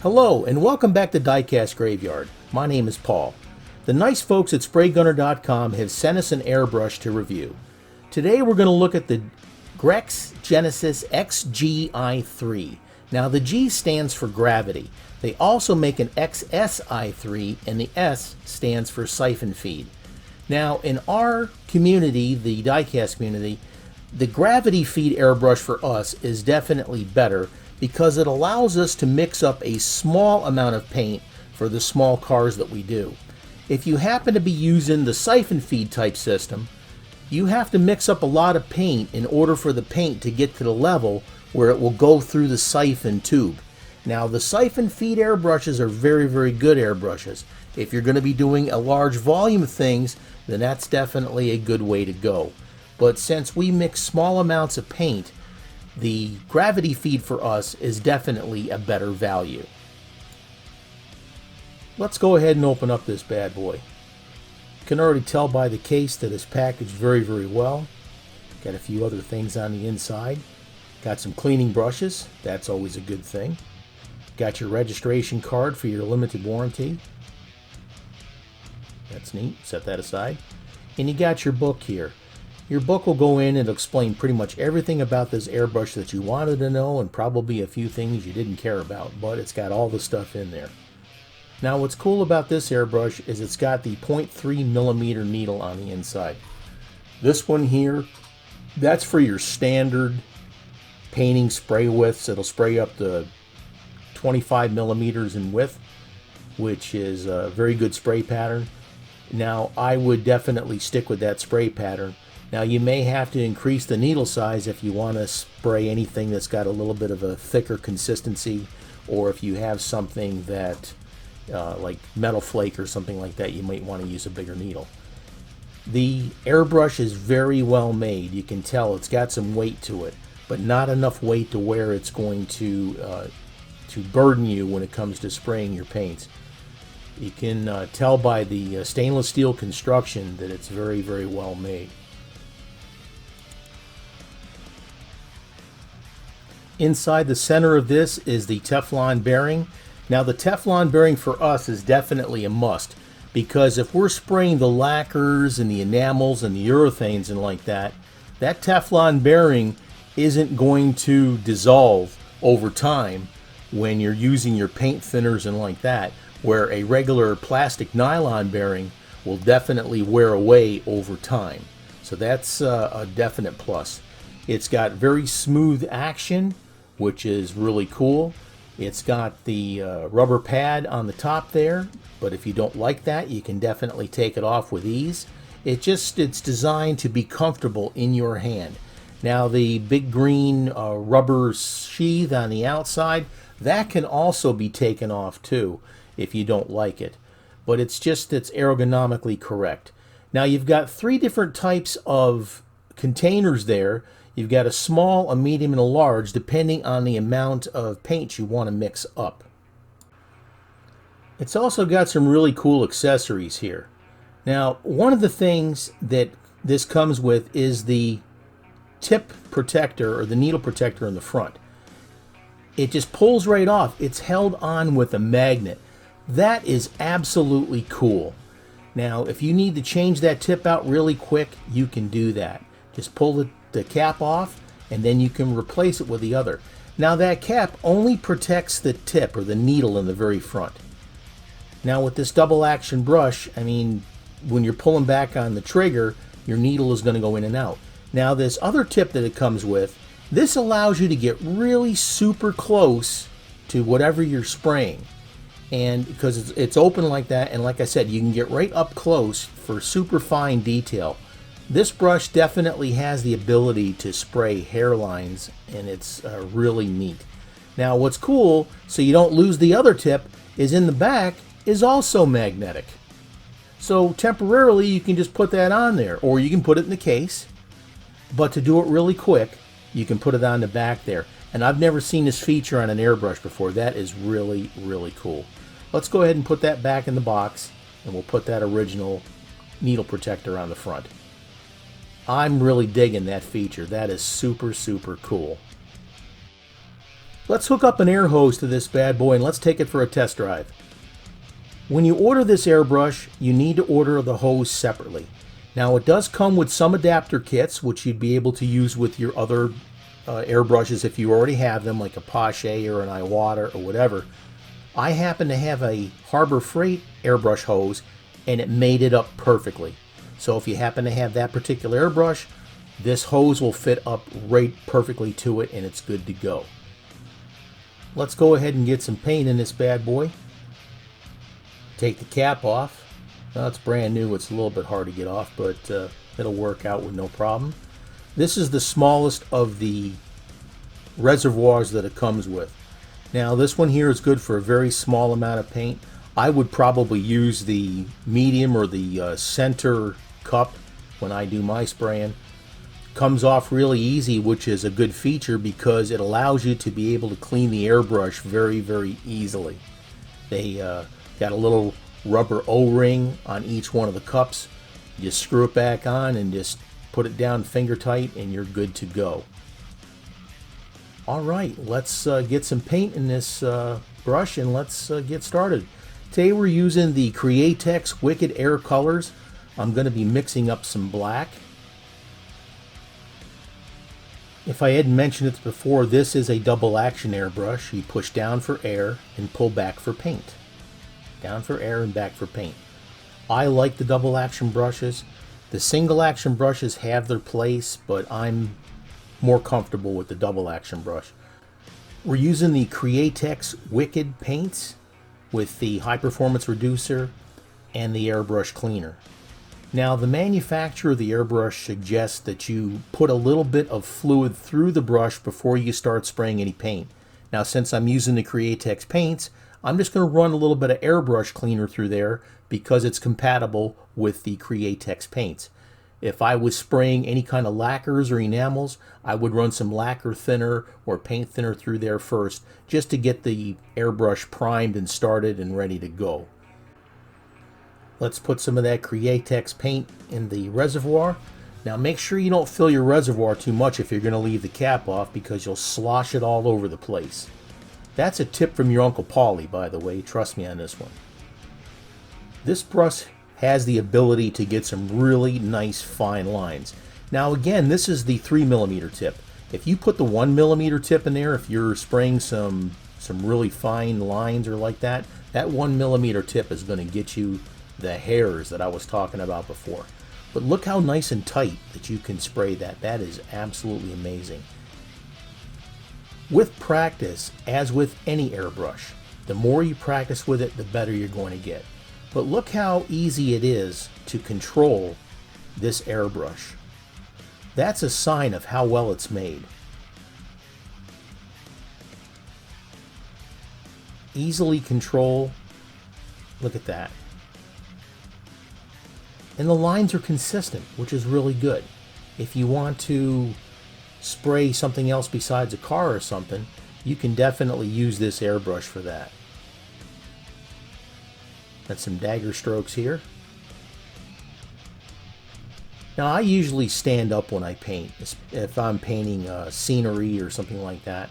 Hello and welcome back to Diecast Graveyard. My name is Paul. The nice folks at SprayGunner.com have sent us an airbrush to review. Today we're going to look at the Grex Genesis XGi3. Now the G stands for gravity. They also make an XSi3 and the S stands for siphon feed. Now in our community, the diecast community, the gravity feed airbrush for us is definitely better because it allows us to mix up a small amount of paint for the small cars that we do. If you happen to be using the siphon feed type system, you have to mix up a lot of paint in order for the paint to get to the level where it will go through the siphon tube. Now the siphon feed airbrushes are very, very good airbrushes. If you're going to be doing a large volume of things, then that's definitely a good way to go. But since we mix small amounts of paint, the gravity feed for us is definitely a better value. Let's go ahead and open up this bad boy. You can already tell by the case that it's packaged very, very well. Got a few other things on the inside. Got some cleaning brushes. That's always a good thing. Got your registration card for your limited warranty. That's neat. Set that aside. And you got your book here. Your book will go in and explain pretty much everything about this airbrush that you wanted to know and probably a few things you didn't care about, but it's got all the stuff in there. Now what's cool about this airbrush is it's got the 0.3 millimeter needle on the inside. This one here, that's for your standard painting spray widths. It'll spray up to 25 millimeters in width, which is a very good spray pattern. Now I would definitely stick with that spray pattern. Now you may have to increase the needle size if you want to spray anything that's got a little bit of a thicker consistency, or if you have something that like metal flake or something like that, you might want to use a bigger needle. The airbrush is very well made. You can tell it's got some weight to it, but not enough weight to where it's going to burden you when it comes to spraying your paints. You can tell by the stainless steel construction that it's very, very well made. Inside the center of this is the Teflon bearing. Now the Teflon bearing for us is definitely a must, because if we're spraying the lacquers and the enamels and the urethanes and like that, that Teflon bearing isn't going to dissolve over time when you're using your paint thinners and like that, where a regular plastic nylon bearing will definitely wear away over time. So that's a definite plus. It's got very smooth action, which is really cool. It's got the rubber pad on the top there, but if you don't like that, you can definitely take it off with ease. It's designed to be comfortable in your hand. Now the big green rubber sheath on the outside, that can also be taken off too if you don't like it. But it's ergonomically correct. Now you've got three different types of containers there. You've got a small, a medium, and a large, depending on the amount of paint you want to mix up. It's also got some really cool accessories here. Now, one of the things that this comes with is the tip protector, or the needle protector in the front. It just pulls right off. It's held on with a magnet. That is absolutely cool. Now, if you need to change that tip out really quick, you can do that. Just pull the cap off, and then you can replace it with the other. Now that cap only protects the tip or the needle in the very front. Now with this double action brush, I mean, when you're pulling back on the trigger, your needle is going to go in and out. Now this other tip that it comes with, this allows you to get really super close to whatever you're spraying. And because it's open like that, and like I said, you can get right up close for super fine detail. This brush definitely has the ability to spray hairlines, and it's really neat. Now what's cool, so you don't lose the other tip, is in the back is also magnetic. So temporarily you can just put that on there, or you can put it in the case. But to do it really quick, you can put it on the back there. And I've never seen this feature on an airbrush before. That is really, really cool. Let's go ahead and put that back in the box, and we'll put that original needle protector on the front. I'm really digging that feature. That is super, super cool. Let's hook up an air hose to this bad boy and let's take it for a test drive. When you order this airbrush, you need to order the hose separately. Now it does come with some adapter kits, which you'd be able to use with your other airbrushes if you already have them, like a Pache or an Iwata or whatever. I happen to have a Harbor Freight airbrush hose, and it made it up perfectly. So if you happen to have that particular airbrush, this hose will fit up right perfectly to it, and it's good to go. Let's go ahead and get some paint in this bad boy. Take the cap off. Well, it's brand new. It's a little bit hard to get off, but it'll work out with no problem. This is the smallest of the reservoirs that it comes with. Now, this one here is good for a very small amount of paint. I would probably use the medium or the center cup when I do my spraying. Comes off really easy, which is a good feature because it allows you to be able to clean the airbrush very, very easily. They got a little rubber O-ring on each one of the cups. You screw it back on and just put it down finger tight and you're good to go. Alright, let's get some paint in this brush and let's get started. Today we're using the Createx Wicked Air colors. I'm going to be mixing up some black. If I hadn't mentioned it before, this is a double action airbrush. You push down for air and pull back for paint. Down for air and back for paint. I like the double action brushes. The single action brushes have their place, but I'm more comfortable with the double action brush. We're using the Createx Wicked paints with the high performance reducer and the airbrush cleaner. Now, the manufacturer of the airbrush suggests that you put a little bit of fluid through the brush before you start spraying any paint. Now, since I'm using the Createx paints, I'm just going to run a little bit of airbrush cleaner through there because it's compatible with the Createx paints. If I was spraying any kind of lacquers or enamels, I would run some lacquer thinner or paint thinner through there first just to get the airbrush primed and started and ready to go. Let's put some of that Createx paint in the reservoir. Now make sure you don't fill your reservoir too much if you're going to leave the cap off because you'll slosh it all over the place. That's a tip from your Uncle Paulie, by the way. Trust me on this one. This brush has the ability to get some really nice fine lines. Now again, this is the 3mm tip. If you put the 1mm tip in there, if you're spraying some really fine lines or like that, that 1mm tip is going to get you the hairs that I was talking about before. But look how nice and tight that you can spray that. That is absolutely amazing. With practice, as with any airbrush, the more you practice with it, the better you're going to get. But look how easy it is to control this airbrush. That's a sign of how well it's made. Easily control. Look at that. And the lines are consistent, which is really good. If you want to spray something else besides a car or something, you can definitely use this airbrush for that. Got some dagger strokes here. Now I usually stand up when I paint, if I'm painting scenery or something like that.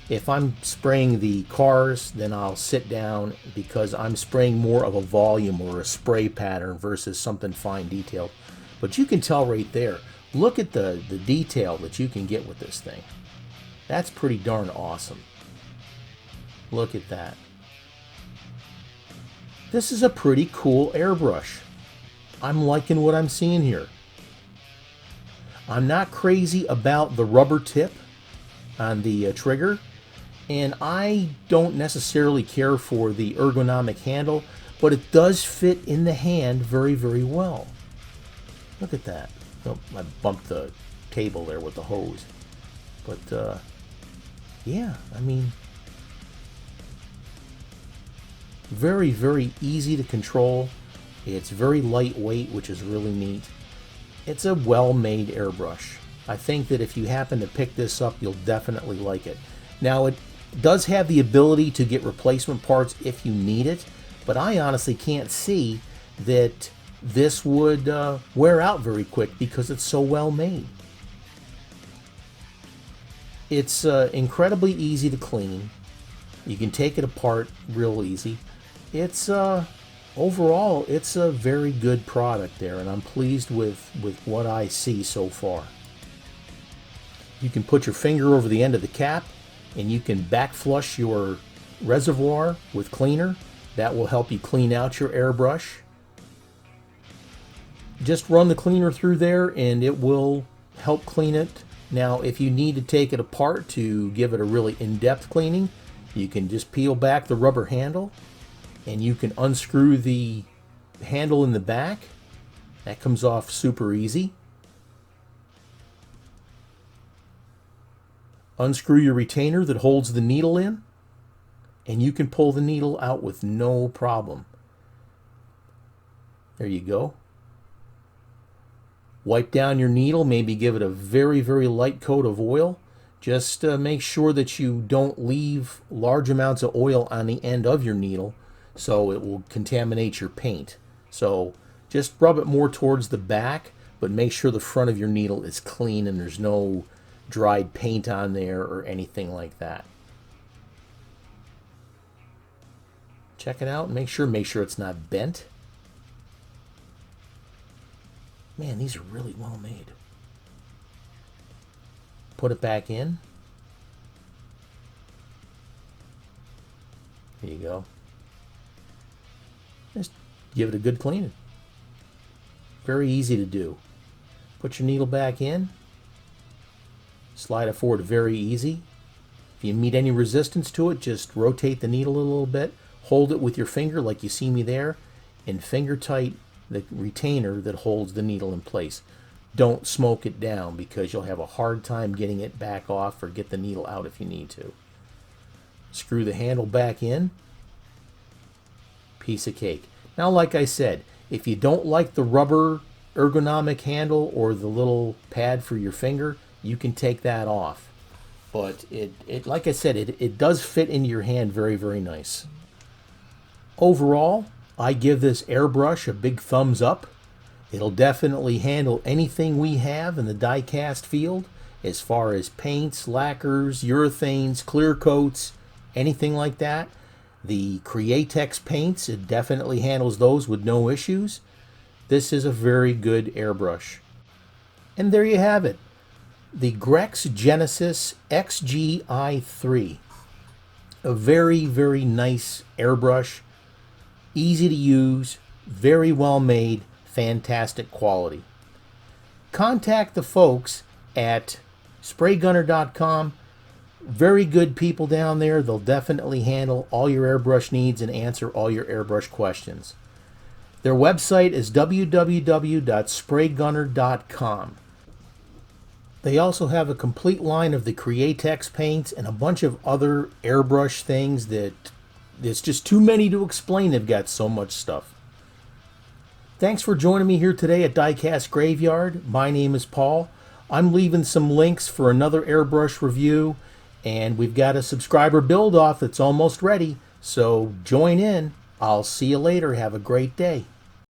If I'm spraying the cars, then I'll sit down because I'm spraying more of a volume or a spray pattern versus something fine detailed. But you can tell right there, look at the detail that you can get with this thing. That's pretty darn awesome. Look at that. This is a pretty cool airbrush. I'm liking what I'm seeing here. I'm not crazy about the rubber tip on the trigger, and I don't necessarily care for the ergonomic handle, but it does fit in the hand very, very well. Look at that. Oh, I bumped the table there with the hose. But, yeah, I mean, very, very easy to control. It's very lightweight, which is really neat. It's a well-made airbrush. I think that if you happen to pick this up, you'll definitely like it. Now, it does have the ability to get replacement parts if you need it, but I honestly can't see that this would wear out very quick because it's so well made. It's incredibly easy to clean. You can take it apart real easy. It's overall, it's a very good product there, and I'm pleased with what I see so far. You can put your finger over the end of the cap, and you can back flush your reservoir with cleaner. That will help you clean out your airbrush. Just run the cleaner through there, and it will help clean it. Now, if you need to take it apart to give it a really in-depth cleaning, you can just peel back the rubber handle, and you can unscrew the handle in the back. That comes off super easy. Unscrew your retainer that holds the needle in, and you can pull the needle out with no problem. There you go. Wipe down your needle, maybe give it a very, very light coat of oil. Just make sure that you don't leave large amounts of oil on the end of your needle, so it will contaminate your paint. So just rub it more towards the back, but make sure the front of your needle is clean and there's no dried paint on there or anything like that. Check it out and make sure it's not bent. Man, these are really well made. Put it back in. There you go. Just give it a good cleaning. Very easy to do. Put your needle back in. Slide it forward very easy. If you meet any resistance to it, just rotate the needle a little bit. Hold it with your finger like you see me there, and finger tight the retainer that holds the needle in place. Don't smoke it down because you'll have a hard time getting it back off or get the needle out if you need to. Screw the handle back in. Piece of cake. Now, like I said, if you don't like the rubber ergonomic handle or the little pad for your finger, you can take that off. But it like I said, it does fit into your hand very, very nice. Overall, I give this airbrush a big thumbs up. It'll definitely handle anything we have in the diecast field as far as paints, lacquers, urethanes, clear coats, anything like that. The Createx paints, it definitely handles those with no issues. This is a very good airbrush. And there you have it. The Grex Genesis XGi3. A very, very nice airbrush. Easy to use, very well made, fantastic quality. Contact the folks at spraygunner.com. Very good people down there. They'll definitely handle all your airbrush needs and answer all your airbrush questions. Their website is www.spraygunner.com. They also have a complete line of the Createx paints and a bunch of other airbrush things that it's just too many to explain. They've got so much stuff. Thanks for joining me here today at Diecast Graveyard. My name is Paul. I'm leaving some links for another airbrush review, and we've got a subscriber build-off that's almost ready, so join in. I'll see you later. Have a great day.